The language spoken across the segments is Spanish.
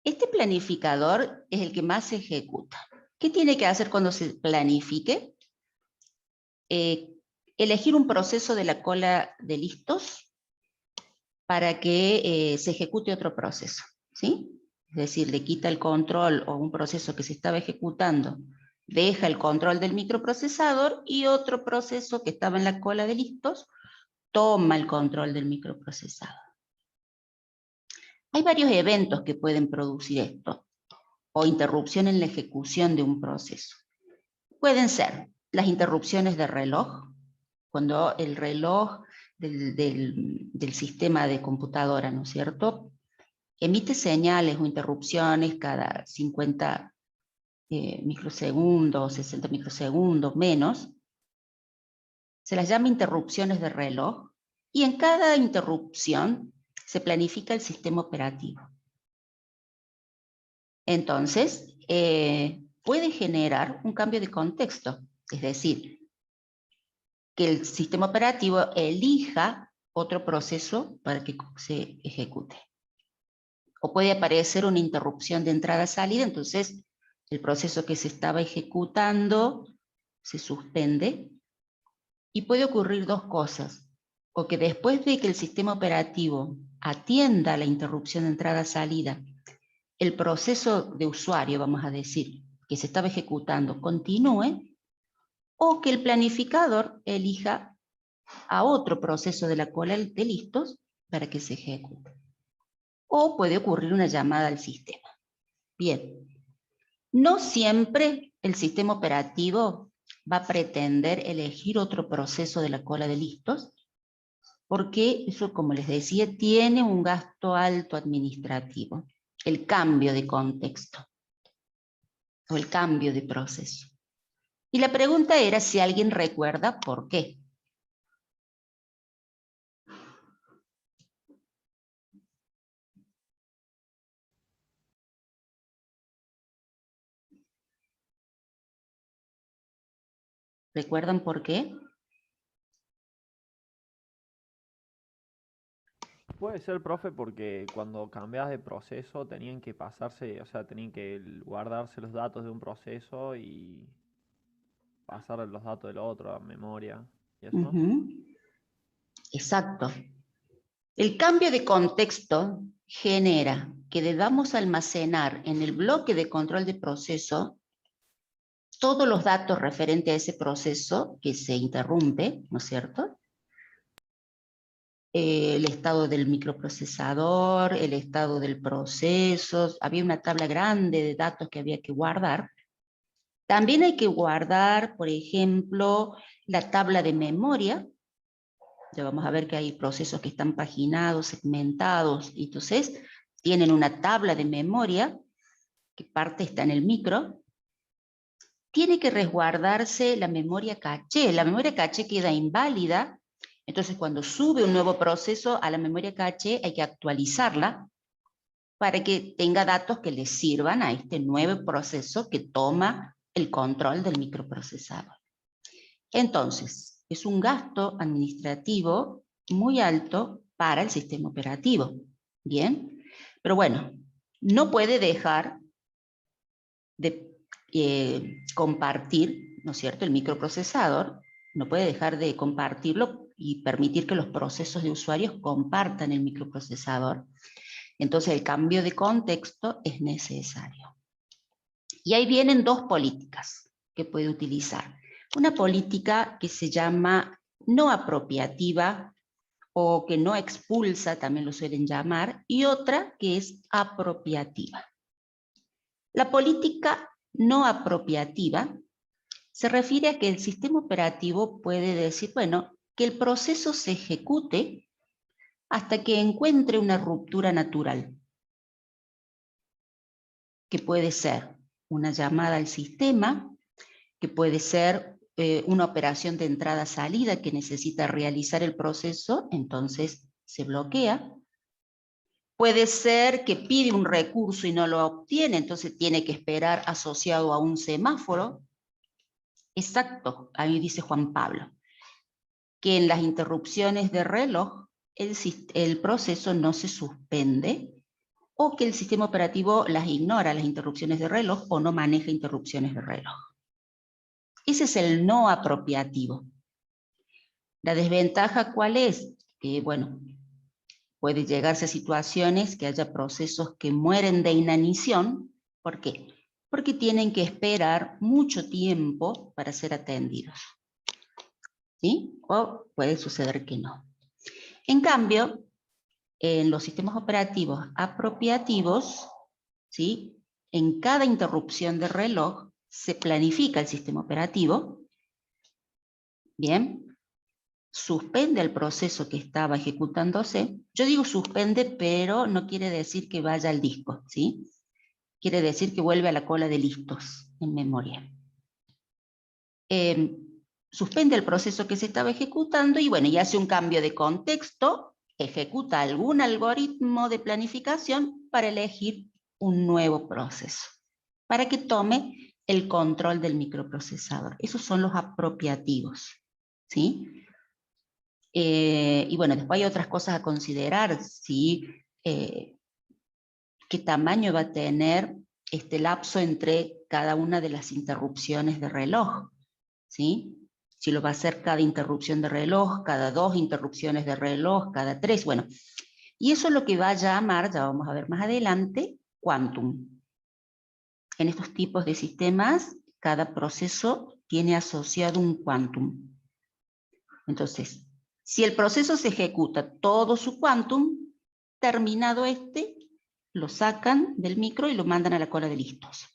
Este planificador es el que más se ejecuta. ¿Qué tiene que hacer cuando se planifique? Elegir un proceso de la cola de listos para que se ejecute otro proceso, ¿sí? Es decir, le quita el control o un proceso que se estaba ejecutando, deja el control del microprocesador y otro proceso que estaba en la cola de listos toma el control del microprocesador. Hay varios eventos que pueden producir esto, o interrupción en la ejecución de un proceso. Pueden ser las interrupciones de reloj, cuando el reloj del sistema de computadora, ¿no es cierto?, emite señales o interrupciones cada 50 microsegundos, 60 microsegundos, menos. Se las llama interrupciones de reloj, y en cada interrupción se planifica el sistema operativo. Entonces, puede generar un cambio de contexto, es decir, que el sistema operativo elija otro proceso para que se ejecute. O puede aparecer una interrupción de entrada-salida, entonces el proceso que se estaba ejecutando se suspende, y puede ocurrir dos cosas: o que después de que el sistema operativo atienda la interrupción de entrada-salida, el proceso de usuario, vamos a decir, que se estaba ejecutando continúe, o que el planificador elija a otro proceso de la cola de listos para que se ejecute. O puede ocurrir una llamada al sistema. Bien, no siempre el sistema operativo va a pretender elegir otro proceso de la cola de listos, porque eso, como les decía, tiene un gasto alto administrativo, el cambio de contexto o el cambio de proceso. Y la pregunta era si alguien recuerda por qué. ¿Recuerdan por qué? Puede ser, profe, porque cuando cambias de proceso tenían que pasarse, o sea, tenían que guardarse los datos de un proceso y pasar los datos del otro a memoria y eso. Exacto. El cambio de contexto genera que debamos almacenar en el bloque de control de proceso todos los datos referentes a ese proceso que se interrumpe, ¿no es cierto? El estado del microprocesador, el estado del proceso, había una tabla grande de datos que había que guardar. También hay que guardar, por ejemplo, la tabla de memoria. Ya vamos a ver que hay procesos que están paginados, segmentados, y entonces tienen una tabla de memoria, que parte está en el micro. Tiene que resguardarse la memoria caché. La memoria caché queda inválida, entonces cuando sube un nuevo proceso a la memoria caché hay que actualizarla para que tenga datos que le sirvan a este nuevo proceso que toma el control del microprocesador. Entonces, es un gasto administrativo muy alto para el sistema operativo. Bien, pero bueno, no puede dejar de compartir, ¿no es cierto?, el microprocesador, no puede dejar de compartirlo y permitir que los procesos de usuarios compartan el microprocesador. Entonces el cambio de contexto es necesario. Y ahí vienen dos políticas que puede utilizar. Una política que se llama no apropiativa, o que no expulsa, también lo suelen llamar, y otra que es apropiativa. La política no apropiativa se refiere a que el sistema operativo puede decir, bueno, que el proceso se ejecute hasta que encuentre una ruptura natural, que puede ser una llamada al sistema, que puede ser una operación de entrada-salida que necesita realizar el proceso, entonces se bloquea. Puede ser que pide un recurso y no lo obtiene, entonces tiene que esperar asociado a un semáforo. Exacto, ahí dice Juan Pablo, que en las interrupciones de reloj el proceso no se suspende o que el sistema operativo las ignora, las interrupciones de reloj, o no maneja interrupciones de reloj. Ese es el no apropiativo. La desventaja, ¿cuál es? Que, bueno, puede llegarse a situaciones que haya procesos que mueren de inanición. ¿Por qué? Porque tienen que esperar mucho tiempo para ser atendidos. ¿Sí? O puede suceder que no. En cambio, en los sistemas operativos apropiativos, ¿sí?, en cada interrupción de reloj se planifica el sistema operativo, bien, suspende el proceso que estaba ejecutándose. Yo digo suspende, pero no quiere decir que vaya al disco, ¿sí? Quiere decir que vuelve a la cola de listos en memoria. Suspende el proceso que se estaba ejecutando y, bueno, y hace un cambio de contexto, ejecuta algún algoritmo de planificación para elegir un nuevo proceso, para que tome el control del microprocesador. Esos son los apropiativos, ¿sí? Y bueno, después hay otras cosas a considerar, ¿sí? ¿Qué tamaño va a tener este lapso entre cada una de las interrupciones de reloj? ¿Sí? Si lo va a hacer cada interrupción de reloj, cada 2 interrupciones de reloj, cada 3, bueno. Y eso es lo que va a llamar, ya vamos a ver más adelante, quantum. En estos tipos de sistemas, cada proceso tiene asociado un quantum. Entonces, si el proceso se ejecuta todo su quantum, terminado este, lo sacan del micro y lo mandan a la cola de listos.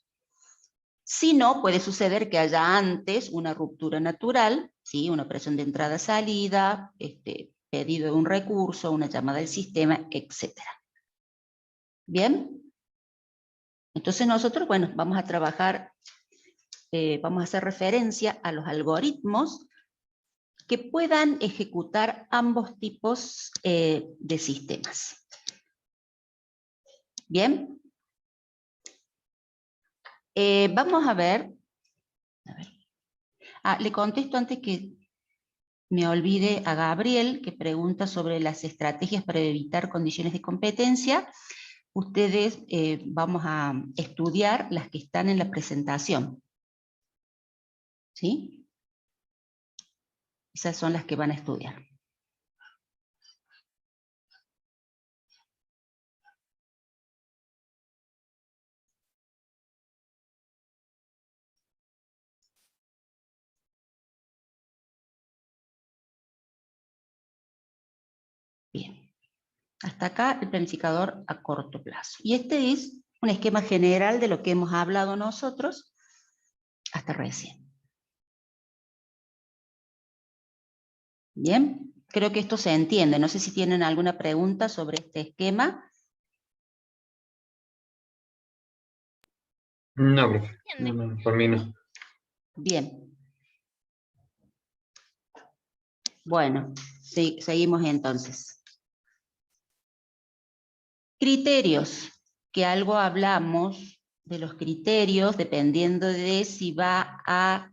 Si no, puede suceder que haya antes una ruptura natural, ¿sí?, una operación de entrada-salida, pedido de un recurso, una llamada del sistema, etc. ¿Bien? Entonces nosotros, bueno, vamos a trabajar, vamos a hacer referencia a los algoritmos que puedan ejecutar ambos tipos de sistemas. ¿Bien? Vamos a ver. Le contesto antes que me olvide a Gabriel, que pregunta sobre las estrategias para evitar condiciones de competencia. Ustedes vamos a estudiar las que están en la presentación. ¿Sí? Esas son las que van a estudiar. Bien. Hasta acá el planificador a corto plazo. Y este es un esquema general de lo que hemos hablado nosotros hasta recién. Bien, creo que esto se entiende. No sé si tienen alguna pregunta sobre este esquema. No, profe. No, por mí no. Bien. Bueno, sí, seguimos entonces. Criterios, que algo hablamos de los criterios dependiendo de si va a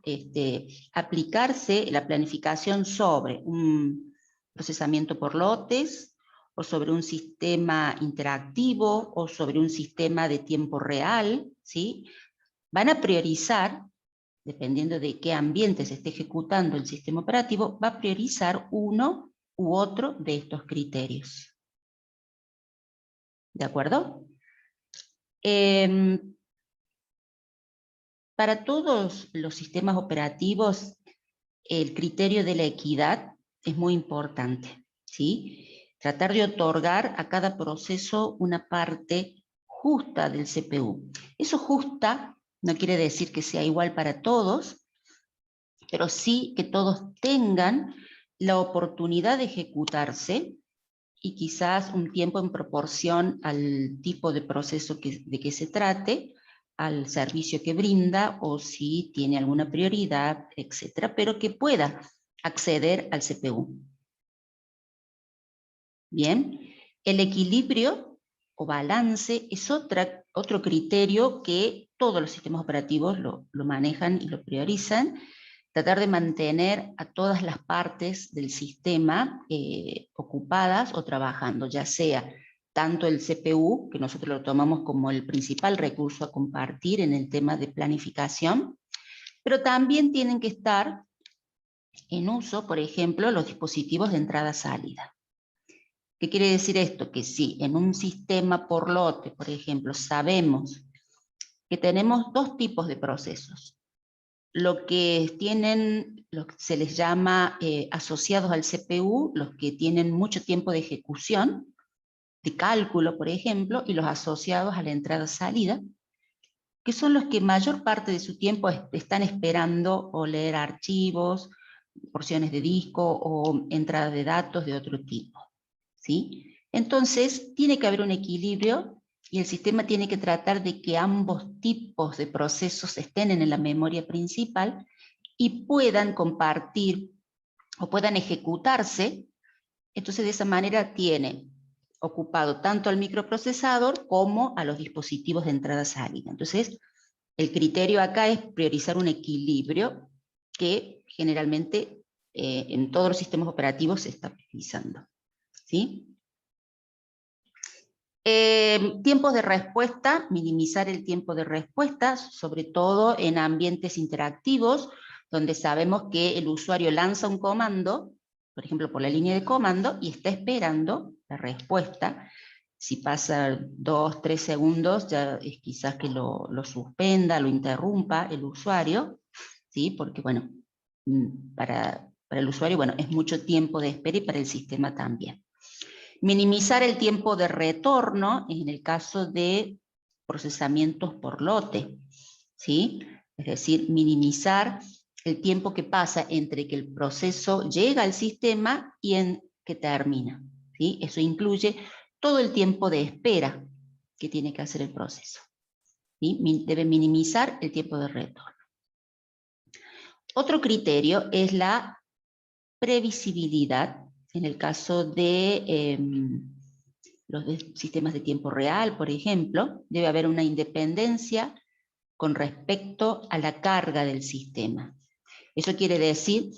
aplicarse la planificación sobre un procesamiento por lotes, o sobre un sistema interactivo, o sobre un sistema de tiempo real, ¿sí? Van a priorizar, dependiendo de qué ambiente se esté ejecutando el sistema operativo, va a priorizar uno u otro de estos criterios. ¿De acuerdo? Para todos los sistemas operativos, el criterio de la equidad es muy importante, ¿sí? Tratar de otorgar a cada proceso una parte justa del CPU. Eso justa no quiere decir que sea igual para todos, pero sí que todos tengan la oportunidad de ejecutarse y quizás un tiempo en proporción al tipo de proceso de que se trate, al servicio que brinda o si tiene alguna prioridad, etcétera, pero que pueda acceder al CPU. Bien, el equilibrio o balance es otro criterio que todos los sistemas operativos lo manejan y lo priorizan. Tratar de mantener a todas las partes del sistema ocupadas o trabajando, ya sea tanto el CPU, que nosotros lo tomamos como el principal recurso a compartir en el tema de planificación, pero también tienen que estar en uso, por ejemplo, los dispositivos de entrada-salida. ¿Qué quiere decir esto? Que si en un sistema por lote, por ejemplo, sabemos que tenemos dos tipos de procesos, lo que se les llama asociados al CPU, los que tienen mucho tiempo de ejecución, de cálculo, por ejemplo, y los asociados a la entrada-salida, que son los que mayor parte de su tiempo están esperando o leer archivos, porciones de disco o entrada de datos de otro tipo, ¿sí? Entonces, tiene que haber un equilibrio y el sistema tiene que tratar de que ambos tipos de procesos estén en la memoria principal y puedan compartir o puedan ejecutarse. Entonces, de esa manera tiene ocupado tanto al microprocesador como a los dispositivos de entrada-salida. Entonces, el criterio acá es priorizar un equilibrio que generalmente en todos los sistemas operativos se está priorizando, ¿sí? Tiempos de respuesta, minimizar el tiempo de respuesta, sobre todo en ambientes interactivos, donde sabemos que el usuario lanza un comando, por ejemplo por la línea de comando, y está esperando la respuesta. Si pasa 2, 3 segundos, ya es quizás que lo suspenda, lo interrumpa el usuario, ¿sí? Porque bueno, para el usuario bueno, es mucho tiempo de espera y para el sistema también. Minimizar el tiempo de retorno en el caso de procesamientos por lote, ¿sí? Es decir, minimizar el tiempo que pasa entre que el proceso llega al sistema y en que termina, ¿sí? Eso incluye todo el tiempo de espera que tiene que hacer el proceso, ¿sí? Debe minimizar el tiempo de retorno. Otro criterio es la previsibilidad en el caso de los sistemas de tiempo real, por ejemplo. Debe haber una independencia con respecto a la carga del sistema. Eso quiere decir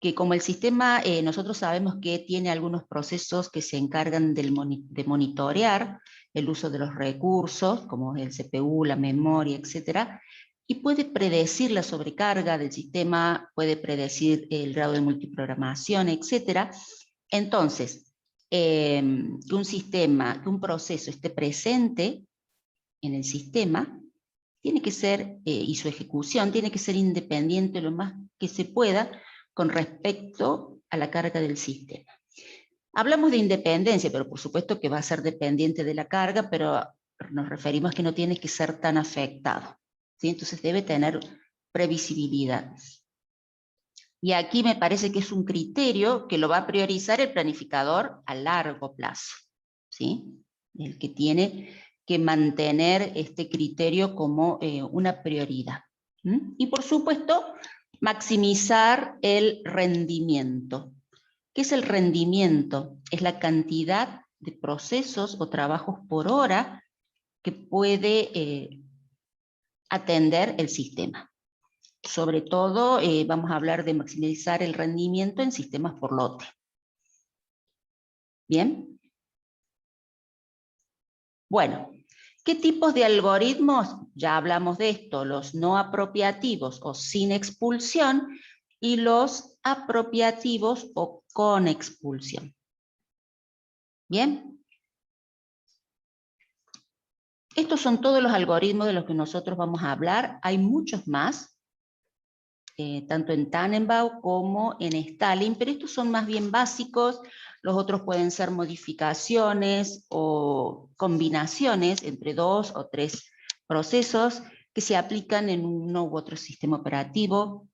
que como el sistema, nosotros sabemos que tiene algunos procesos que se encargan de monitorear el uso de los recursos, como el CPU, la memoria, etc., y puede predecir la sobrecarga del sistema, puede predecir el grado de multiprogramación, etc. Entonces, que un proceso esté presente en el sistema, tiene que ser, y su ejecución tiene que ser independiente lo más que se pueda con respecto a la carga del sistema. Hablamos de independencia, pero por supuesto que va a ser dependiente de la carga, pero nos referimos a que no tiene que ser tan afectado, ¿sí? Entonces debe tener previsibilidad. Y aquí me parece que es un criterio que lo va a priorizar el planificador a largo plazo, ¿sí? El que tiene que mantener este criterio como una prioridad. Y por supuesto, maximizar el rendimiento. ¿Qué es el rendimiento? Es la cantidad de procesos o trabajos por hora que puede atender el sistema. Sobre todo vamos a hablar de maximizar el rendimiento en sistemas por lote. ¿Bien? Bueno, ¿qué tipos de algoritmos? Ya hablamos de esto, los no apropiativos o sin expulsión y los apropiativos o con expulsión. ¿Bien? Estos son todos los algoritmos de los que nosotros vamos a hablar. Hay muchos más, tanto en Tannenbaum como en Stalin, pero estos son más bien básicos. Los otros pueden ser modificaciones o combinaciones entre 2 o 3 procesos que se aplican en uno u otro sistema operativo.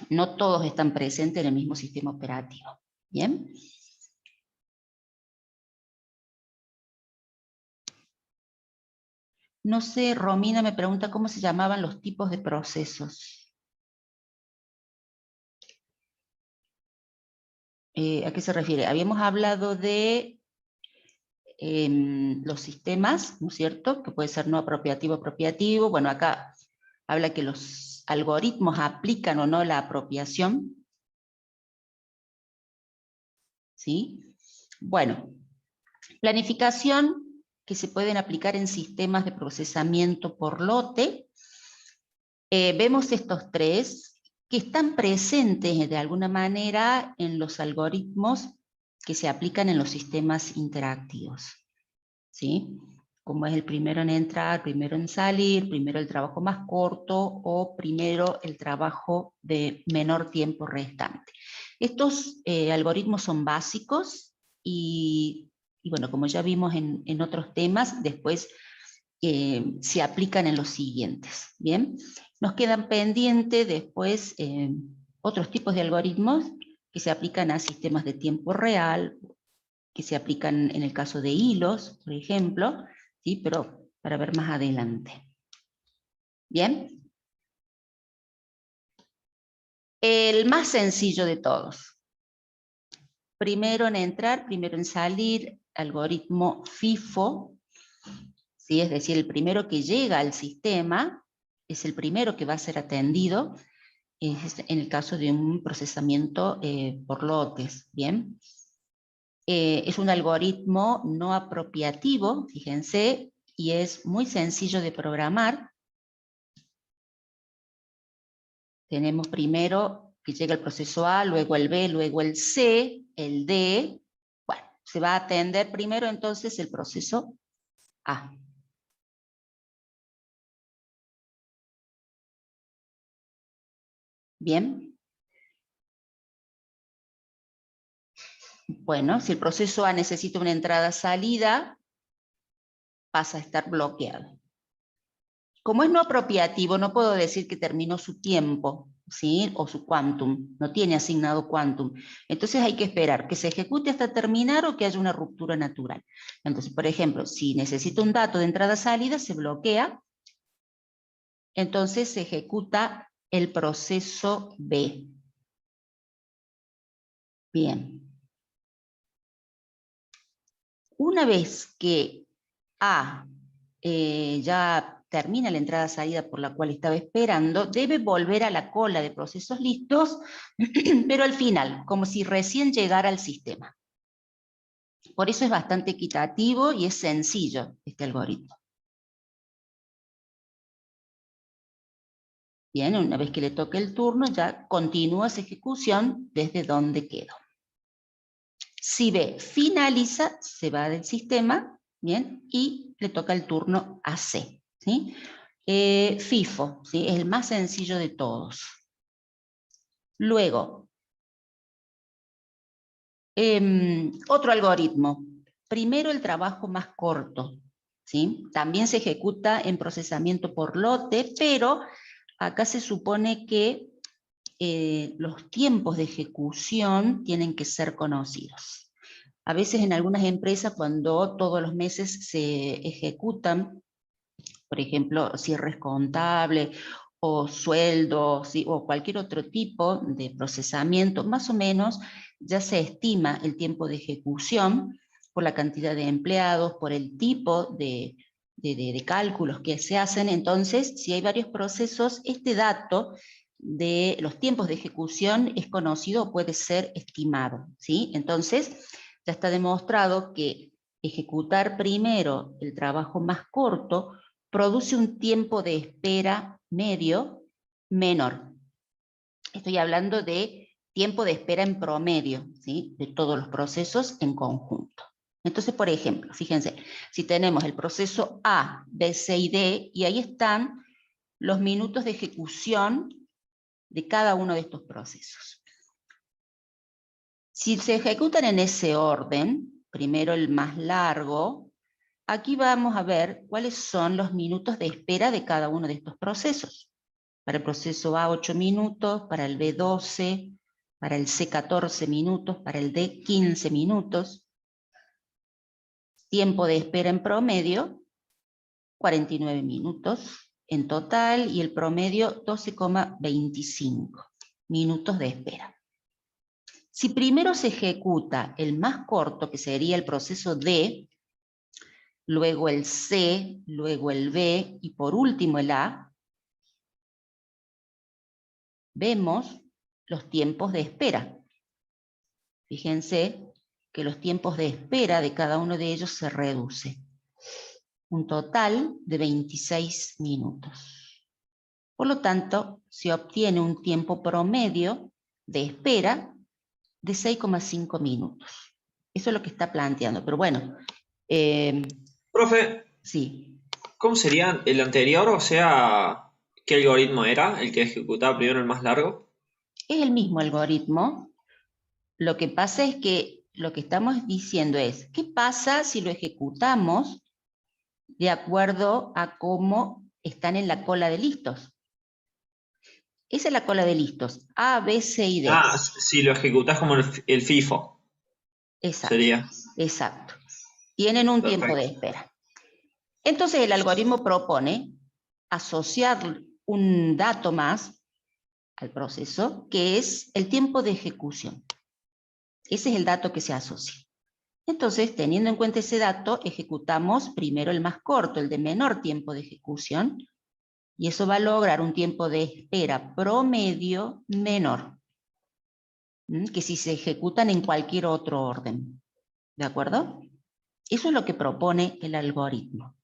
No todos están presentes en el mismo sistema operativo. ¿Bien? No sé, Romina me pregunta cómo se llamaban los tipos de procesos. ¿A qué se refiere? Habíamos hablado de los sistemas, ¿no es cierto? Que puede ser no apropiativo, apropiativo. Bueno, acá habla que los algoritmos aplican o no la apropiación. ¿Sí? Bueno, Planificación que se pueden aplicar en sistemas de procesamiento por lote. Vemos estos tres que están presentes de alguna manera en los algoritmos que se aplican en los sistemas interactivos, ¿sí? Como es el primero en entrar, primero en salir, primero el trabajo más corto o primero el trabajo de menor tiempo restante. Estos algoritmos son básicos y bueno, como ya vimos en otros temas, después se aplican en los siguientes. Bien, nos quedan pendientes después otros tipos de algoritmos que se aplican a sistemas de tiempo real, que se aplican en el caso de hilos, por ejemplo, ¿sí? Pero para ver más adelante. Bien. El más sencillo de todos. Primero en entrar, primero en salir, algoritmo FIFO, ¿sí? Es decir, el primero que llega al sistema es el primero que va a ser atendido en el caso de un procesamiento por lotes. Bien. Es un algoritmo no apropiativo, fíjense, y es muy sencillo de programar. Tenemos primero que llega el proceso A, luego el B, luego el C, el D. Bueno, se va a atender primero entonces el proceso A. Bien. Bueno, si el proceso A necesita una entrada-salida, pasa a estar bloqueado. Como es no apropiativo, no puedo decir que terminó su tiempo, ¿sí? O su quantum, no tiene asignado quantum. Entonces hay que esperar que se ejecute hasta terminar o que haya una ruptura natural. Entonces, por ejemplo, si necesito un dato de entrada-salida, se bloquea, entonces se ejecuta el proceso B. Bien. Una vez que A ya termina la entrada-salida por la cual estaba esperando, debe volver a la cola de procesos listos, pero al final, como si recién llegara al sistema. Por eso es bastante equitativo y es sencillo este algoritmo. Bien, una vez que le toque el turno, ya continúa su ejecución desde donde quedó. Si B finaliza, se va del sistema, bien, y le toca el turno a C, ¿sí? FIFO, ¿sí? Es el más sencillo de todos. Luego, otro algoritmo. Primero el trabajo más corto, ¿sí? También se ejecuta en procesamiento por lote, pero acá se supone que los tiempos de ejecución tienen que ser conocidos. A veces en algunas empresas, cuando todos los meses se ejecutan, por ejemplo, cierres contables o sueldos, ¿sí? O cualquier otro tipo de procesamiento, más o menos ya se estima el tiempo de ejecución por la cantidad de empleados, por el tipo de cálculos que se hacen. Entonces, si hay varios procesos, este dato de los tiempos de ejecución es conocido o puede ser estimado, ¿sí? Entonces, ya está demostrado que ejecutar primero el trabajo más corto produce un tiempo de espera medio menor. Estoy hablando de tiempo de espera en promedio, ¿sí? De todos los procesos en conjunto. Entonces, por ejemplo, fíjense, si tenemos el proceso A, B, C y D, y ahí están los minutos de ejecución de cada uno de estos procesos. Si se ejecutan en ese orden, primero el más largo, aquí vamos a ver cuáles son los minutos de espera de cada uno de estos procesos. Para el proceso A 8 minutos, para el B 12, para el C 14 minutos, para el D 15 minutos. Tiempo de espera en promedio, 49 minutos en total, y el promedio 12,25 minutos de espera. Si primero se ejecuta el más corto, que sería el proceso D, luego el C, luego el B y por último el A, vemos los tiempos de espera. Fíjense que los tiempos de espera de cada uno de ellos se reduce. Un total de 26 minutos. Por lo tanto, se obtiene un tiempo promedio de espera de 6,5 minutos. Eso es lo que está planteando. Pero bueno, Profe, sí. ¿cómo sería el anterior? O sea, ¿qué algoritmo era el que ejecutaba primero el más largo? Es el mismo algoritmo. Lo que pasa es que lo que estamos diciendo es, ¿qué pasa si lo ejecutamos de acuerdo a cómo están en la cola de listos? Esa es la cola de listos, A, B, C y D. Ah, si lo ejecutás como el FIFO, Exacto, sería. exacto. Tienen un tiempo de Perfecto. espera. Entonces el algoritmo propone asociar un dato más al proceso, que es el tiempo de ejecución. Ese es el dato que se asocia. Entonces, teniendo en cuenta ese dato, ejecutamos primero el más corto, el de menor tiempo de ejecución, y eso va a lograr un tiempo de espera promedio menor, que si se ejecutan en cualquier otro orden. ¿De acuerdo? Eso es lo que propone el algoritmo.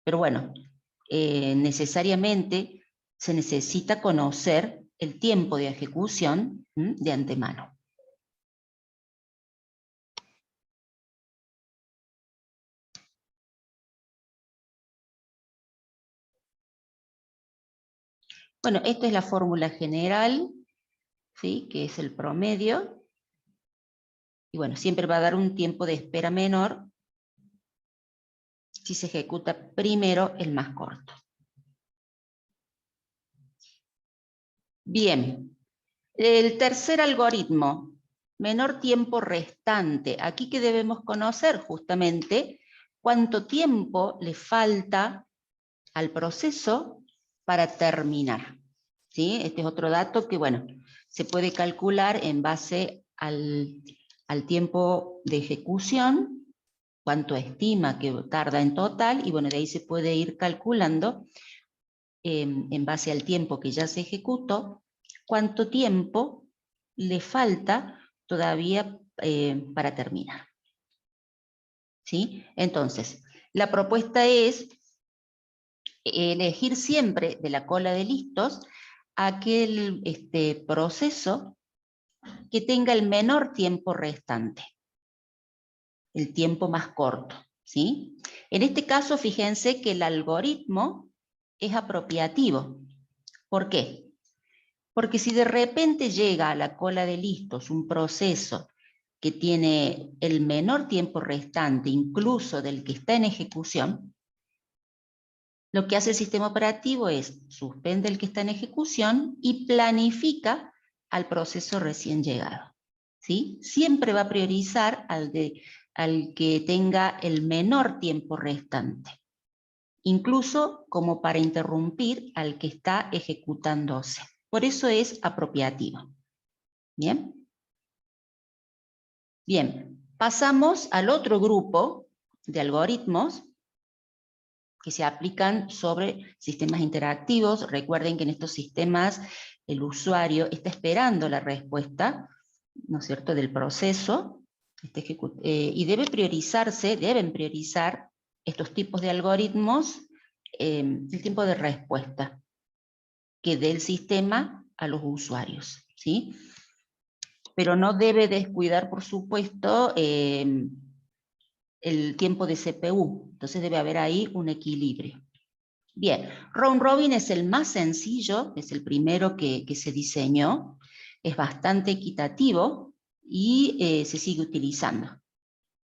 Pero bueno, necesariamente se necesita conocer el tiempo de ejecución de antemano. Bueno, esta es la fórmula general, ¿sí? Que es el promedio. Y bueno, siempre va a dar un tiempo de espera menor si se ejecuta primero el más corto. Bien, el tercer algoritmo, menor tiempo restante. Aquí que debemos conocer justamente cuánto tiempo le falta al proceso para terminar. ¿Sí? Este es otro dato que, bueno, se puede calcular en base al tiempo de ejecución, cuánto estima que tarda en total, y bueno, de ahí se puede ir calculando, en base al tiempo que ya se ejecutó, cuánto tiempo le falta todavía para terminar. ¿Sí? Entonces, la propuesta es elegir siempre de la cola de listos aquel proceso que tenga el menor tiempo restante, el tiempo más corto, ¿sí? En este caso, fíjense que el algoritmo es apropiativo. ¿Por qué? Porque si de repente llega a la cola de listos un proceso que tiene el menor tiempo restante, incluso del que está en ejecución, lo que hace el sistema operativo es suspende el que está en ejecución y planifica al proceso recién llegado. ¿Sí? Siempre va a priorizar al que tenga el menor tiempo restante, incluso como para interrumpir al que está ejecutándose. Por eso es apropiativo. ¿Bien? Bien, pasamos al otro grupo de algoritmos que se aplican sobre sistemas interactivos. Recuerden que en estos sistemas el usuario está esperando la respuesta, ¿no es cierto?, del proceso, y deben priorizar estos tipos de algoritmos, el tiempo de respuesta que dé el sistema a los usuarios, ¿sí? Pero no debe descuidar, por supuesto, el tiempo de CPU, entonces debe haber ahí un equilibrio. Bien, Round Robin es el más sencillo, es el primero que se diseñó, es bastante equitativo y se sigue utilizando.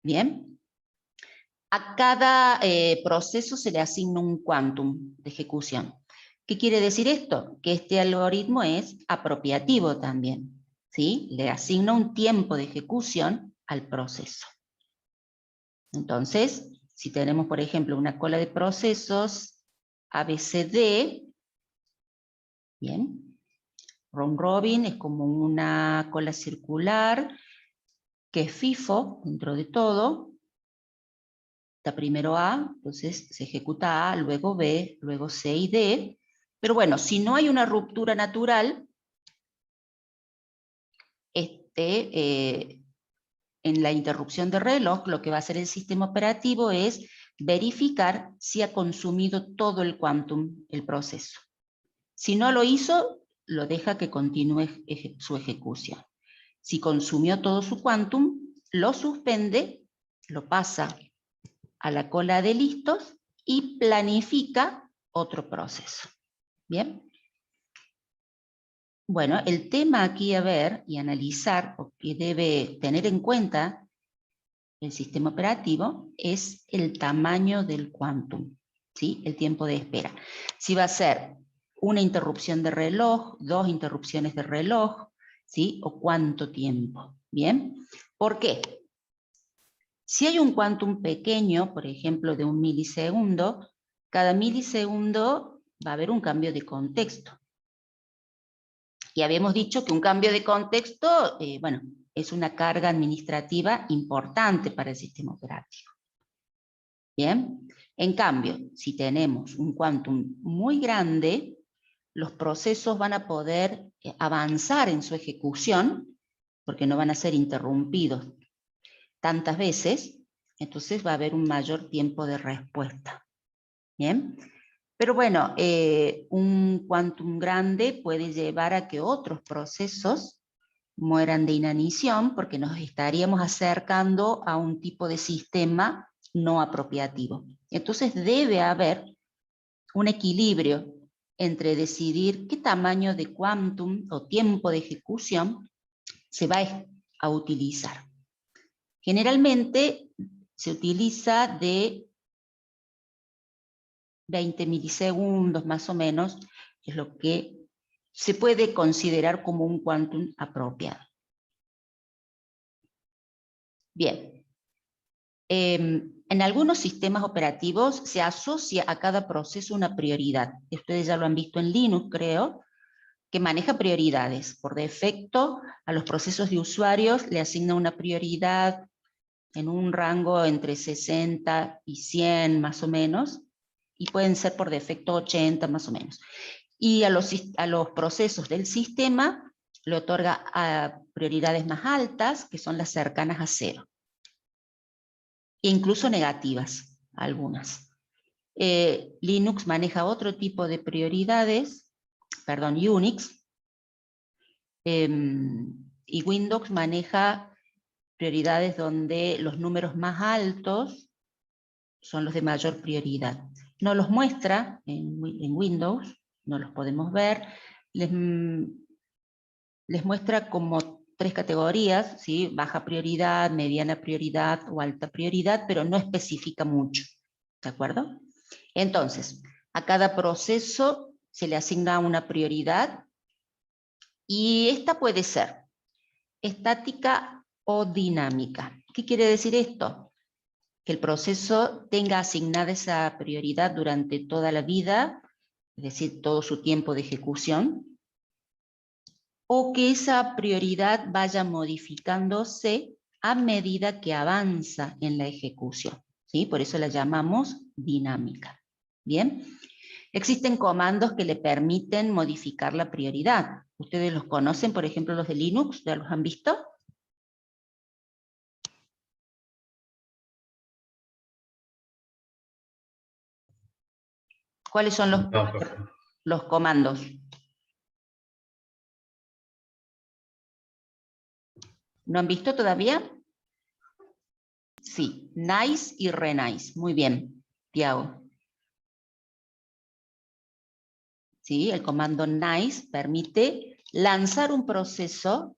Bien, a cada proceso se le asigna un quantum de ejecución. ¿Qué quiere decir esto? Que este algoritmo es apropiativo también, ¿sí? Le asigna un tiempo de ejecución al proceso. Entonces, si tenemos, por ejemplo, una cola de procesos ABCD, bien, round robin es como una cola circular que es FIFO dentro de todo. Está primero A, entonces se ejecuta A, luego B, luego C y D. Pero bueno, si no hay una ruptura natural, en la interrupción de reloj, lo que va a hacer el sistema operativo es verificar si ha consumido todo el quantum, el proceso. Si no lo hizo, lo deja que continúe su ejecución. Si consumió todo su quantum, lo suspende, lo pasa a la cola de listos y planifica otro proceso. ¿Bien? Bueno, el tema aquí a ver y analizar, o que debe tener en cuenta el sistema operativo, es el tamaño del quantum, ¿sí? El tiempo de espera. Si va a ser una interrupción de reloj, 2 interrupciones de reloj, ¿sí? O cuánto tiempo. ¿Bien? ¿Por qué? Si hay un quantum pequeño, por ejemplo, de 1 milisegundo, cada milisegundo va a haber un cambio de contexto. Y habíamos dicho que un cambio de contexto, bueno, es una carga administrativa importante para el sistema operativo. ¿Bien? En cambio, si tenemos un quantum muy grande, los procesos van a poder avanzar en su ejecución, porque no van a ser interrumpidos tantas veces, entonces va a haber un mayor tiempo de respuesta. ¿Bien? Pero bueno, un quantum grande puede llevar a que otros procesos mueran de inanición, porque nos estaríamos acercando a un tipo de sistema no apropiativo. Entonces debe haber un equilibrio entre decidir qué tamaño de quantum o tiempo de ejecución se va a utilizar. Generalmente se utiliza de 20 milisegundos más o menos, es lo que se puede considerar como un quantum apropiado. Bien. En algunos sistemas operativos se asocia a cada proceso una prioridad. Ustedes ya lo han visto en Linux, creo, que maneja prioridades. Por defecto, a los procesos de usuarios le asigna una prioridad en un rango entre 60 y 100 más o menos, y pueden ser por defecto 80 más o menos. Y a los procesos del sistema le otorga prioridades más altas, que son las cercanas a 0. E incluso negativas, algunas. Linux maneja otro tipo de prioridades, perdón, Unix, y Windows maneja prioridades donde los números más altos son los de mayor prioridad. No los muestra en Windows, no los podemos ver, les muestra como 3 categorías, ¿sí? Baja prioridad, mediana prioridad o alta prioridad, pero no especifica mucho, ¿de acuerdo? Entonces, a cada proceso se le asigna una prioridad y esta puede ser estática o dinámica. ¿Qué quiere decir esto? Que el proceso tenga asignada esa prioridad durante toda la vida, es decir, todo su tiempo de ejecución, o que esa prioridad vaya modificándose a medida que avanza en la ejecución, ¿sí? Por eso la llamamos dinámica. ¿Bien? Existen comandos que le permiten modificar la prioridad. ¿Ustedes los conocen, por ejemplo, los de Linux? ¿Ya los han visto? ¿Cuáles son los comandos? ¿No han visto todavía? Sí, nice y renice. Muy bien, Tiago. ¿Sí? El comando nice permite lanzar un proceso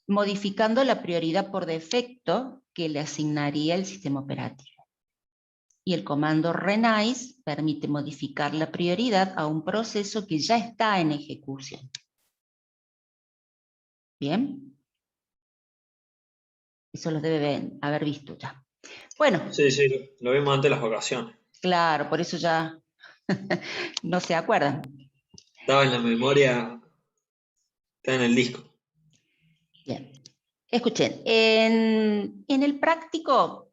modificando la prioridad por defecto que le asignaría el sistema operativo. Y el comando renice permite modificar la prioridad a un proceso que ya está en ejecución. ¿Bien? Eso los deben haber visto ya. Bueno. Sí, lo vimos antes de las vacaciones. Claro, por eso ya no se acuerdan. Estaba en la memoria, está en el disco. Bien. Escuchen, en el práctico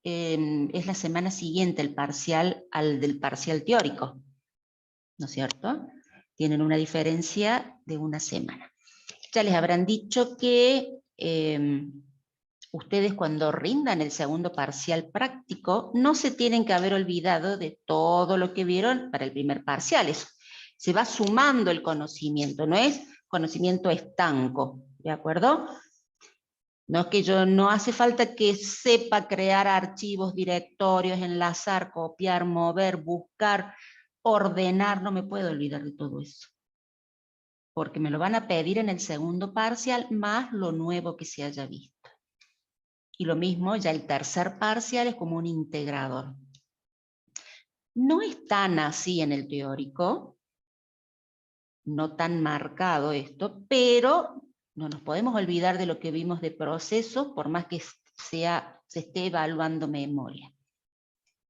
es la semana siguiente el parcial al del parcial teórico, ¿no es cierto? Tienen una diferencia de una semana. ya les habrán dicho que ustedes cuando rindan el segundo parcial práctico, no se tienen que haber olvidado de todo lo que vieron para el primer parcial. Eso, se va sumando el conocimiento, no es conocimiento estanco, ¿de acuerdo? No es que yo no hace falta que sepa crear archivos, directorios, enlazar, copiar, mover, buscar, ordenar, no me puedo olvidar de todo eso. Porque me lo van a pedir en el segundo parcial más lo nuevo que se haya visto. Y lo mismo, ya el tercer parcial es como un integrador. No es tan así en el teórico, no tan marcado esto, pero no nos podemos olvidar de lo que vimos de proceso, por más que se esté evaluando memoria.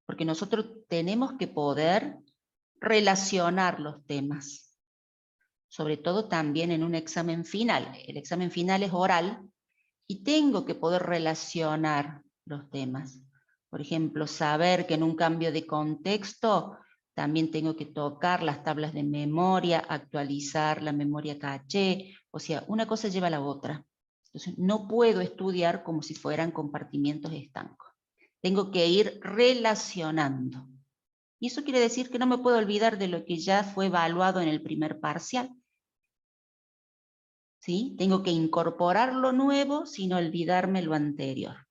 Porque nosotros tenemos que poder relacionar los temas, sobre todo también en un examen final. El examen final es oral y tengo que poder relacionar los temas. Por ejemplo, saber que en un cambio de contexto también tengo que tocar las tablas de memoria, actualizar la memoria caché, o sea, una cosa lleva a la otra. Entonces, no puedo estudiar como si fueran compartimientos estancos. Tengo que ir relacionando. Y eso quiere decir que no me puedo olvidar de lo que ya fue evaluado en el primer parcial. ¿Sí? Tengo que incorporar lo nuevo sin olvidarme lo anterior.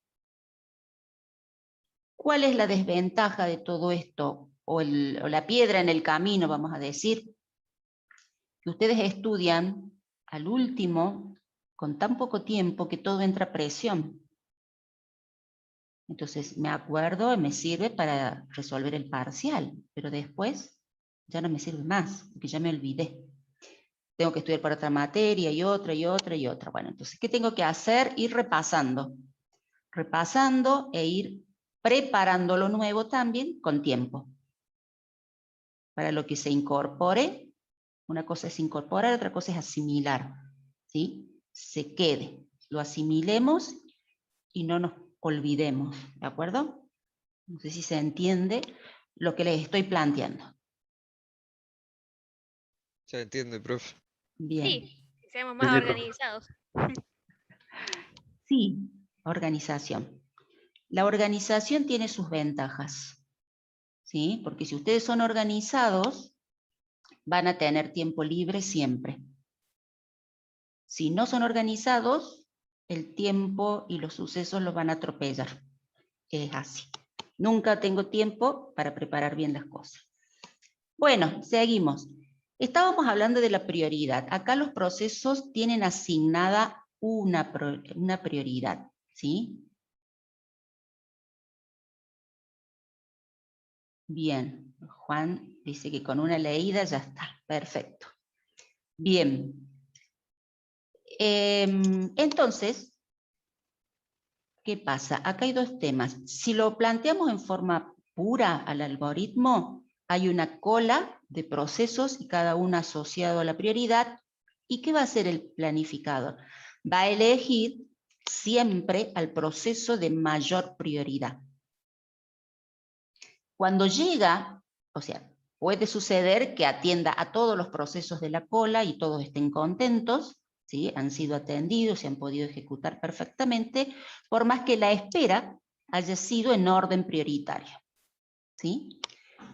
¿Cuál es la desventaja de todo esto? O la piedra en el camino, vamos a decir. Que ustedes estudian al último, con tan poco tiempo, que todo entra a presión. Entonces me acuerdo y me sirve para resolver el parcial, pero después ya no me sirve más, porque ya me olvidé. Tengo que estudiar para otra materia y otra y otra y otra. Bueno, entonces, ¿qué tengo que hacer? Ir repasando. Repasando e ir preparando lo nuevo también con tiempo. Para lo que se incorpore, una cosa es incorporar, otra cosa es asimilar. ¿Sí? Se quede, lo asimilemos y no nos olvidemos. ¿De acuerdo? No sé si se entiende lo que les estoy planteando. Se entiende, profe. Bien. Sí, que seamos más Sí, profe. organizados. Sí, organización. La organización tiene sus ventajas, ¿sí? Porque si ustedes son organizados, van a tener tiempo libre siempre. Si no son organizados, el tiempo y los sucesos los van a atropellar. Es así. Nunca tengo tiempo para preparar bien las cosas. Bueno, seguimos. Estábamos hablando de la prioridad. Acá los procesos tienen asignada una prioridad, ¿sí? Bien, Juan dice que con una leída ya está, perfecto. Bien. Entonces, ¿qué pasa? Acá hay dos temas. Si lo planteamos en forma pura al algoritmo, hay una cola de procesos y cada uno asociado a la prioridad. ¿Y qué va a hacer el planificador? Va a elegir siempre al proceso de mayor prioridad. Cuando llega, o sea, puede suceder que atienda a todos los procesos de la cola y todos estén contentos, ¿sí? Han sido atendidos, se han podido ejecutar perfectamente, por más que la espera haya sido en orden prioritario, ¿sí?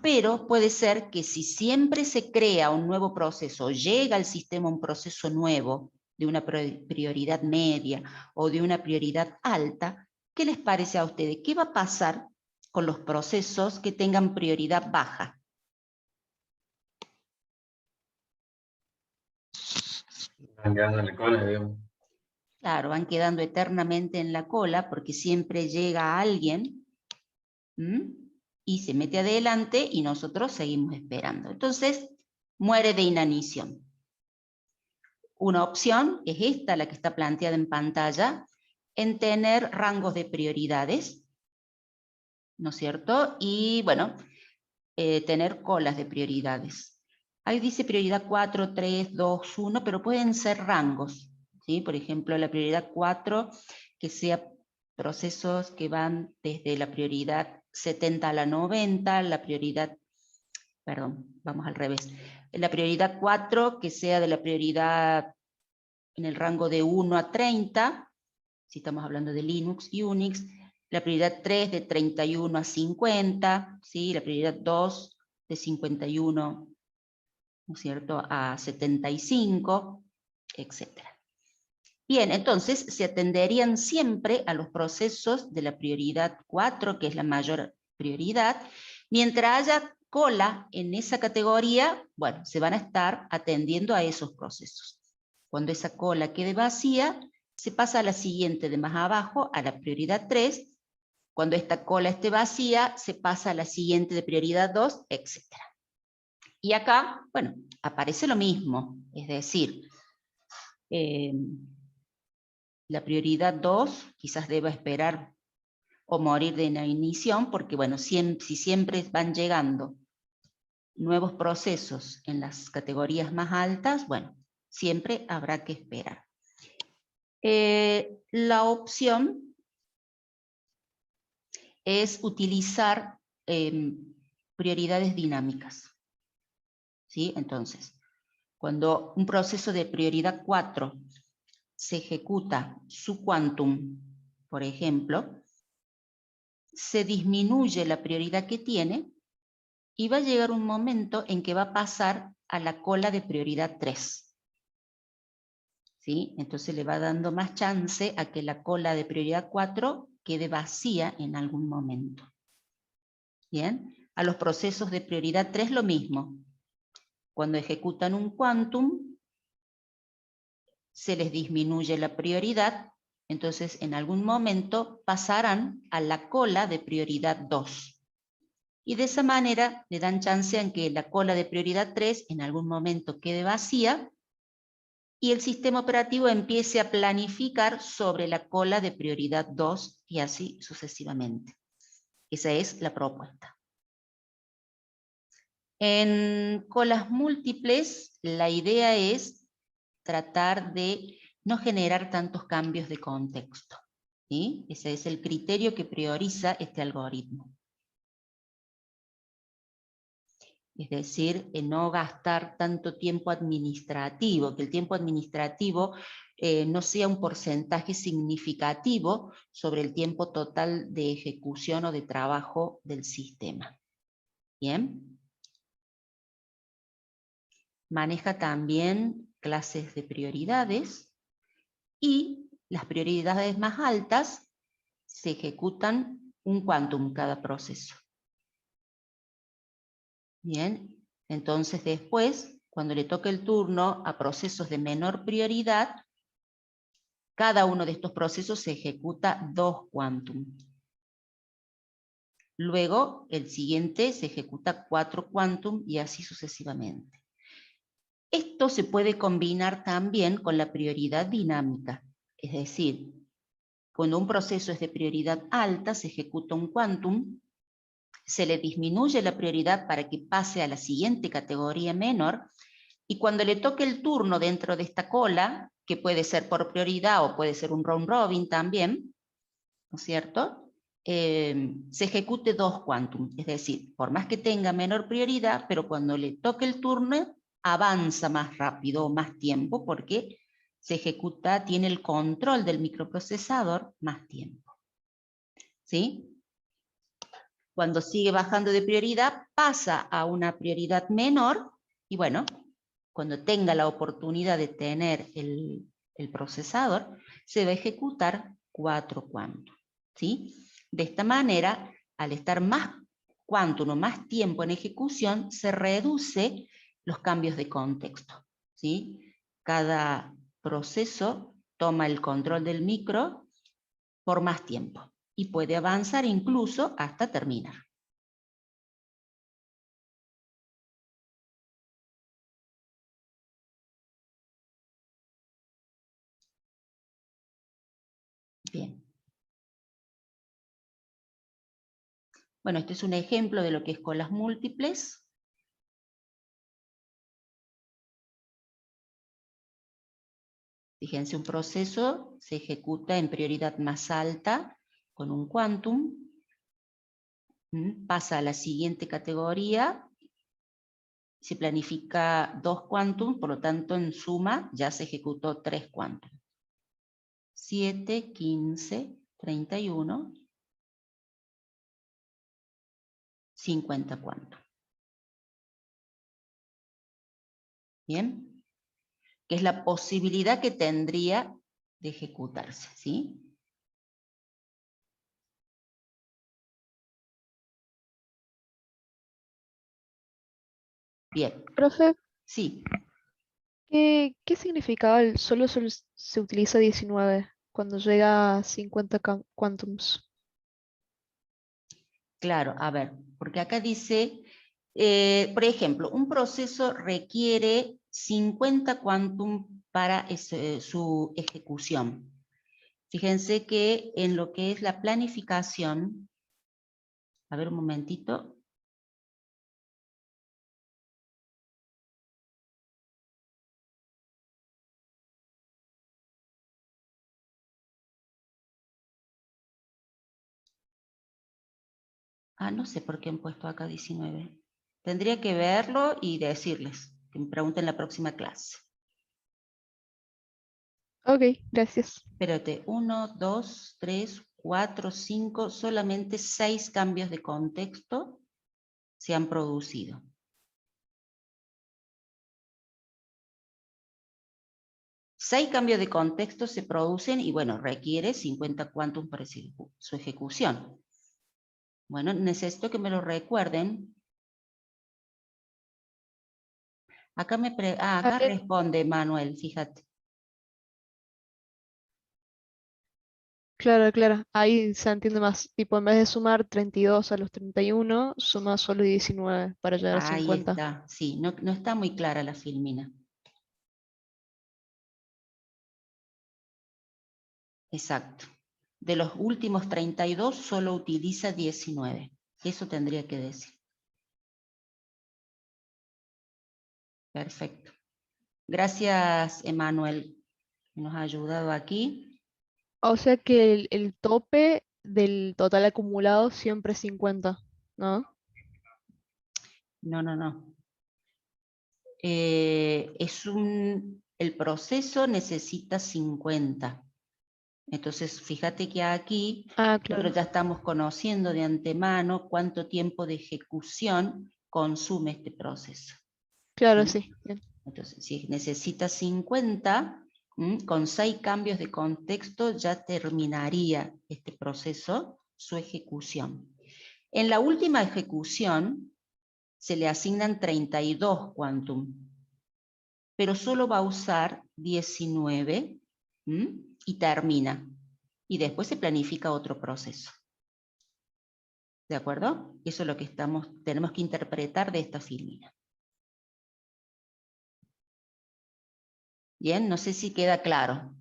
Pero puede ser que si siempre se crea un nuevo proceso, llega al sistema un proceso nuevo, de una prioridad media o de una prioridad alta, ¿qué les parece a ustedes? ¿Qué va a pasar con los procesos que tengan prioridad baja? Van quedando en la cola, digamos. Claro, van quedando eternamente en la cola porque siempre llega alguien y se mete adelante y nosotros seguimos esperando. Entonces, muere de inanición. Una opción es esta, la que está planteada en pantalla, en tener rangos de prioridades, ¿no es cierto? Y bueno, tener colas de prioridades. Ahí dice prioridad 4, 3, 2, 1, pero pueden ser rangos, ¿sí? Por ejemplo, la prioridad 4, que sea procesos que van desde la prioridad 70 a la 90, la prioridad, perdón, vamos al revés. La prioridad 4, que sea de la prioridad en el rango de 1 a 30, si estamos hablando de Linux y Unix, la prioridad 3 de 31 a 50, ¿sí? La prioridad 2 de 51, ¿no es cierto?, a 75, etc. Bien, entonces se atenderían siempre a los procesos de la prioridad 4, que es la mayor prioridad. Mientras haya cola en esa categoría, bueno, se van a estar atendiendo a esos procesos. Cuando esa cola quede vacía, se pasa a la siguiente de más abajo, a la prioridad 3. Cuando esta cola esté vacía, se pasa a la siguiente de prioridad 2, etc. Y acá, bueno, aparece lo mismo, es decir, la prioridad 2 quizás deba esperar o morir de inanición, porque bueno, si siempre van llegando nuevos procesos en las categorías más altas, bueno, siempre habrá que esperar. La opción es utilizar prioridades dinámicas, ¿sí? Entonces, cuando un proceso de prioridad 4 se ejecuta su quantum, por ejemplo, se disminuye la prioridad que tiene y va a llegar un momento en que va a pasar a la cola de prioridad 3. ¿Sí? Entonces le va dando más chance a que la cola de prioridad 4 quede vacía en algún momento. ¿Bien? A los procesos de prioridad 3 lo mismo. Cuando ejecutan un quantum, se les disminuye la prioridad, entonces en algún momento pasarán a la cola de prioridad 2. Y de esa manera le dan chance en que la cola de prioridad 3 en algún momento quede vacía y el sistema operativo empiece a planificar sobre la cola de prioridad 2 y así sucesivamente. Esa es la propuesta. En colas múltiples, la idea es tratar de no generar tantos cambios de contexto, ¿sí? Ese es el criterio que prioriza este algoritmo. Es decir, no gastar tanto tiempo administrativo, que el tiempo administrativo no sea un porcentaje significativo sobre el tiempo total de ejecución o de trabajo del sistema. Bien. Maneja también clases de prioridades y las prioridades más altas se ejecutan un quantum cada proceso. Bien, entonces después, cuando le toque el turno a procesos de menor prioridad, cada uno de estos procesos se ejecuta 2 quantum. Luego, el siguiente se ejecuta 4 quantum y así sucesivamente. Esto se puede combinar también con la prioridad dinámica, es decir, cuando un proceso es de prioridad alta, se ejecuta un quantum, se le disminuye la prioridad para que pase a la siguiente categoría menor, y cuando le toque el turno dentro de esta cola, que puede ser por prioridad o puede ser un round robin también, ¿no es cierto?, se ejecute 2 quantum, es decir, por más que tenga menor prioridad, pero cuando le toque el turno, avanza más rápido o más tiempo, porque se ejecuta, tiene el control del microprocesador más tiempo. ¿Sí? Cuando sigue bajando de prioridad, pasa a una prioridad menor, y bueno, cuando tenga la oportunidad de tener el procesador, se va a ejecutar 4 quantum. ¿Sí? De esta manera, al estar más quantum o más tiempo en ejecución, se reduce los cambios de contexto. ¿Sí? Cada proceso toma el control del micro por más tiempo y puede avanzar incluso hasta terminar. Bien. Bueno, este es un ejemplo de lo que es colas múltiples. Fíjense, un proceso se ejecuta en prioridad más alta con un quantum, pasa a la siguiente categoría se planifica 2 quantum, por lo tanto en suma ya se ejecutó 3 quantum. 7, 15, 31, 50 quantum. ¿Bien? Que es la posibilidad que tendría de ejecutarse, ¿sí? Bien, Profe, sí. ¿qué significaba el solo se utiliza 19 cuando llega a 50 quantums? Claro, a ver, porque acá dice, por ejemplo, un proceso requiere 50 quantum para su ejecución. Fíjense que en lo que es la planificación, a ver un momentito. Ah, no sé por qué han puesto acá 19. Tendría que verlo y decirles, que me pregunten la próxima clase. Ok, gracias. Espérate, 1, 2, 3, 4, 5, solamente 6 cambios de contexto se han producido. Seis cambios de contexto se producen y bueno, requiere 50 quantum para su ejecución. Bueno, necesito que me lo recuerden. Acá acá Ver, responde Manuel, fíjate. claro, claro. Ahí se entiende más. Tipo, en vez de sumar 32 a los 31, suma solo 19 para llegar a Ahí 50. está, sí, no, no está muy clara la filmina. Exacto. De los últimos 32 solo utiliza 19. Eso tendría que decir. Perfecto. Gracias, Emanuel, que nos ha ayudado aquí. O sea que el tope del total acumulado siempre es 50, ¿no? No, no, no. El proceso necesita 50. Entonces, fíjate que aquí Ah, nosotros claro. ya estamos conociendo de antemano cuánto tiempo de ejecución consume este proceso. Claro, ¿Sí? sí. Bien. Entonces, si necesita 50, con 6 cambios de contexto ya terminaría este proceso, su ejecución. En la última ejecución se le asignan 32 quantum, pero solo va a usar 19 y termina. Y después se planifica otro proceso. ¿De acuerdo? Eso es lo que tenemos que interpretar de esta filmina. Bien, no sé si queda claro.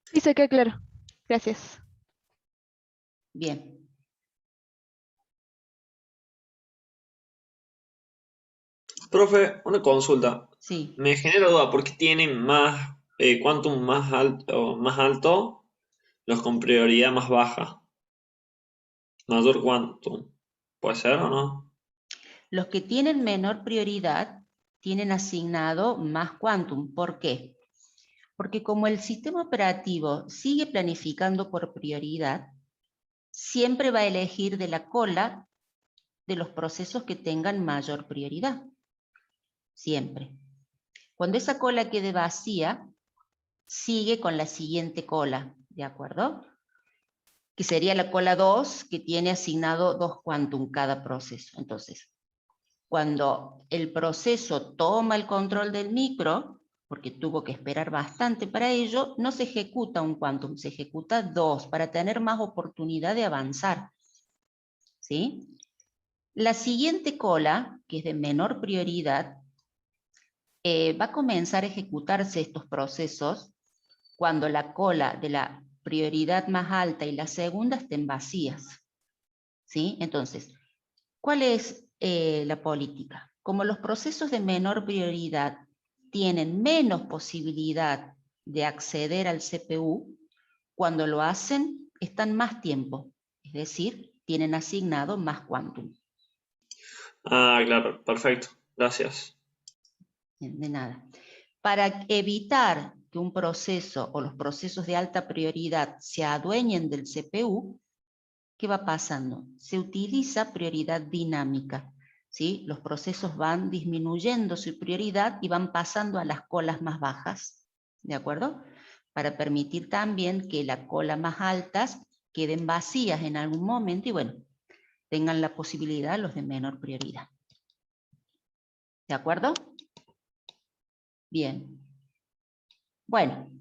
Sí, se queda claro. Gracias. Bien. Profe, una consulta. Sí. Me genera duda, ¿por qué tienen más quantum más alto los con prioridad más baja? Mayor quantum. ¿Puede ser o no? Los que tienen menor prioridad tienen asignado más quantum. ¿Por qué? Porque como el sistema operativo sigue planificando por prioridad, siempre va a elegir de la cola de los procesos que tengan mayor prioridad. Siempre. Cuando esa cola quede vacía, sigue con la siguiente cola, ¿de acuerdo? Que sería la cola 2, que tiene asignado 2 quantum cada proceso. Entonces, cuando el proceso toma el control del micro, porque tuvo que esperar bastante para ello, no se ejecuta un quantum, se ejecuta 2 para tener más oportunidad de avanzar. ¿Sí? La siguiente cola, que es de menor prioridad, va a comenzar a ejecutarse estos procesos cuando la cola de la prioridad más alta y la segunda estén vacías. ¿Sí? Entonces, ¿cuál es la política? Como los procesos de menor prioridad tienen menos posibilidad de acceder al CPU, cuando lo hacen están más tiempo, es decir, tienen asignado más quantum. Ah, claro, perfecto. Gracias. Bien, de nada. Para evitar que un proceso o los procesos de alta prioridad se adueñen del CPU, ¿qué va pasando? Se utiliza prioridad dinámica, ¿sí? Los procesos van disminuyendo su prioridad y van pasando a las colas más bajas, ¿de acuerdo? Para permitir también que las colas más altas queden vacías en algún momento y bueno, tengan la posibilidad los de menor prioridad. ¿De acuerdo? Bien. Bueno.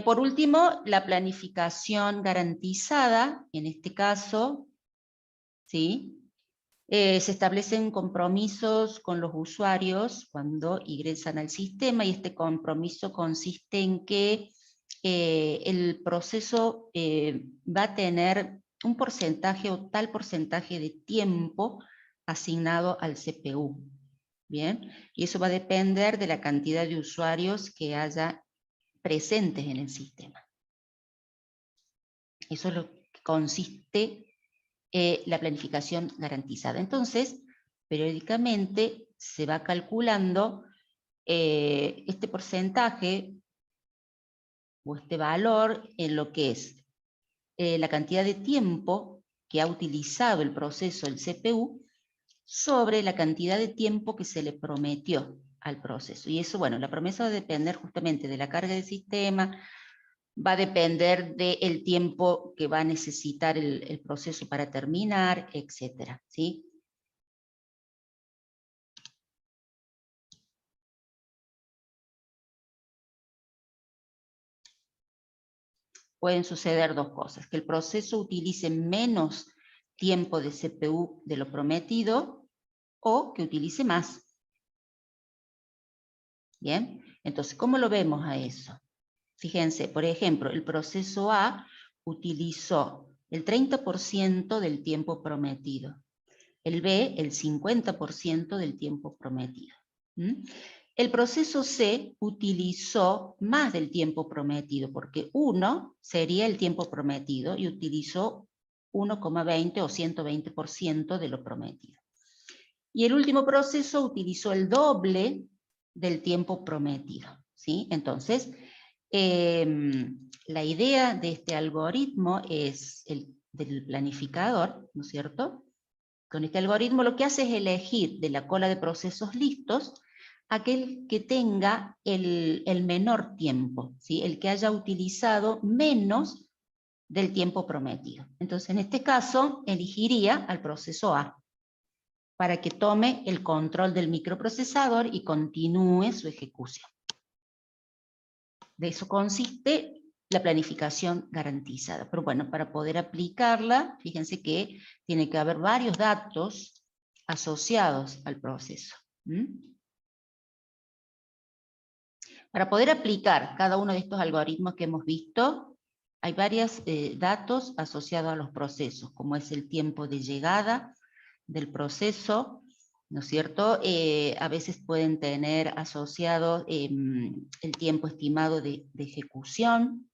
Por último, la planificación garantizada, en este caso, ¿sí? Se establecen compromisos con los usuarios cuando ingresan al sistema y este compromiso consiste en que el proceso va a tener un porcentaje o tal porcentaje de tiempo asignado al CPU. Bien, y eso va a depender de la cantidad de usuarios que haya presentes en el sistema. Eso es lo que consiste la planificación garantizada. Entonces, periódicamente se va calculando este porcentaje o este valor en lo que es la cantidad de tiempo que ha utilizado el proceso, el CPU, sobre la cantidad de tiempo que se le prometió al proceso. Y eso, bueno, la promesa va a depender justamente de la carga del sistema, va a depender del tiempo que va a necesitar el proceso para terminar, etcétera, ¿sí? Pueden suceder dos cosas, que el proceso utilice menos tiempo de CPU de lo prometido o que utilice más. Bien, entonces, ¿cómo lo vemos a eso? Fíjense, por ejemplo, el proceso A utilizó el 30% del tiempo prometido, el B el 50% del tiempo prometido. ¿Mm? El proceso C utilizó más del tiempo prometido, porque 1 sería el tiempo prometido y utilizó 1,20 o 120% de lo prometido. Y el último proceso utilizó el doble del tiempo prometido, ¿sí? Entonces, la idea de este algoritmo es el del planificador, ¿no es cierto? Con este algoritmo lo que hace es elegir de la cola de procesos listos aquel que tenga el menor tiempo, ¿sí? El que haya utilizado menos del tiempo prometido. Entonces, en este caso, elegiría al proceso A para que tome el control del microprocesador y continúe su ejecución. De eso consiste la planificación garantizada. Pero bueno, para poder aplicarla, fíjense que tiene que haber varios datos asociados al proceso. Para poder aplicar cada uno de estos algoritmos que hemos visto, hay varios datos asociados a los procesos, como es el tiempo de llegada del proceso, ¿no es cierto? A veces pueden tener asociado el tiempo estimado de ejecución,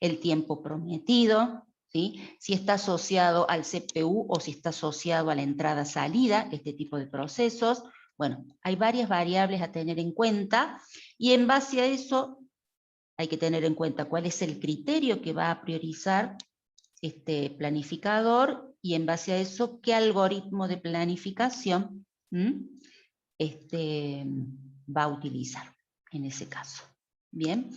el tiempo prometido, ¿sí? Si está asociado al CPU o si está asociado a la entrada-salida, este tipo de procesos. Bueno, hay varias variables a tener en cuenta y en base a eso hay que tener en cuenta cuál es el criterio que va a priorizar este planificador y en base a eso qué algoritmo de planificación va a utilizar en ese caso. Bien,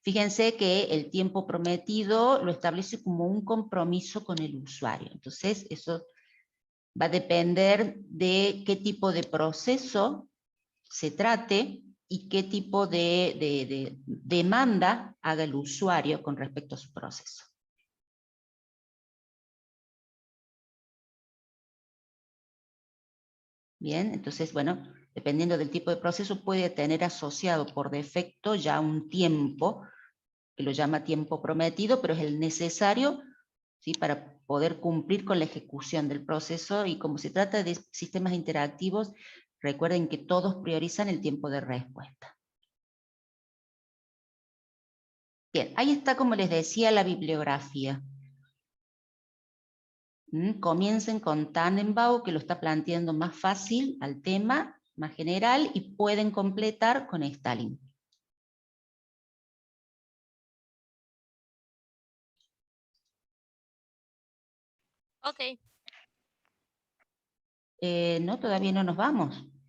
fíjense que el tiempo prometido lo establece como un compromiso con el usuario. Entonces eso va a depender de qué tipo de proceso se trate y qué tipo de demanda haga el usuario con respecto a su proceso. Bien, entonces, bueno, dependiendo del tipo de proceso puede tener asociado por defecto ya un tiempo, que lo llama tiempo prometido, pero es el necesario, ¿sí?, para poder cumplir con la ejecución del proceso, y como se trata de sistemas interactivos, recuerden que todos priorizan el tiempo de respuesta. Bien, ahí está, como les decía, la bibliografía. Comiencen con Tannenbaum, que lo está planteando más fácil al tema, más general, y pueden completar con Stalin. Ok. No, todavía no nos vamos.